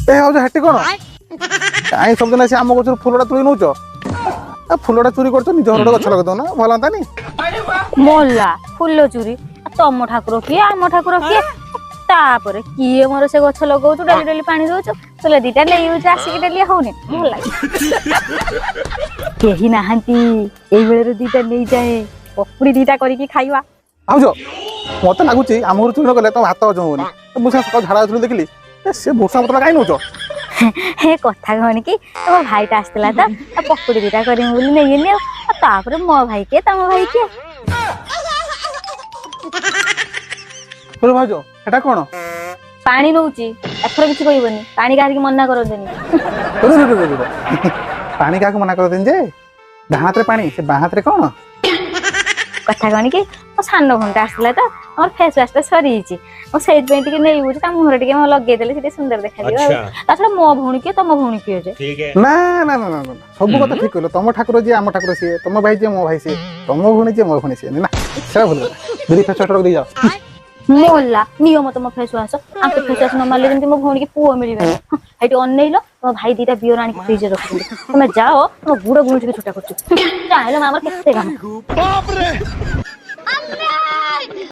ए हो जा हेटी कोन काई सब दिन आम गछर फुलटा तुली नौच फुलटा चोरी करछ निज घर गछ लगा दो ना भल हंतानी मोला फुल चोरी तम ठाकुर किए आम ठाकुर किए तापर किए मोर से गछ लगाउछु डाली डाली पानी दउछु तले दीटा ले यूज आसी डाली होने भल लागे केही नाहंती एई बेले दीटा नै जाए पकुड़ी दीटा करिकी खाइबा आउ जो मत लागुच आम घर चोरी गले तो हाथ हजम होनी मुझे सकाल झाड़ा आउथुल देखली से भूसा पतला काई नौच हे कथा कहनी कि तम भाईटा आसला त पकुड़ी दीटा करिम बोली नै गेनी तापर मो भाई के तम भाई के बोलो भाजो एटा कोन पानी नउची एथर किछि कहिबनी पानी काहे कि मना करो देनी पानी का मना कर दिन जे हाथ रे पानी से बाहात रे कोन कथा कहनी कि मो सान भंटा आसला त हमर फेस वाश ता सरी छि मो सेज पेंट के नै बुझ ता मुहर के म लगे देले सिटे सुंदर देखा दियो ताछड़ा मो भौणी के तम भौणी के जे ठीक है ना ना ना ना सब कथा ठीक कहलो तम ठाकुर जे आम ठाकुर से तम भाई जे मो भाई से तम भौणी जे मो भौणी से ना सेरा भूल दूरी फेस वाटर दे जाओ मोला नियम तम फेस वाश आके फेस वाश न मारले जेंति मो भौणी के पुओ मिलिबे हेटी अनैलो मो भाई दीटा बियर आनी फ्रिज रे रखि तुमे जाओ मो गुड़ गुण के छोटा करछु चाहेला हमर केते काम बाप रे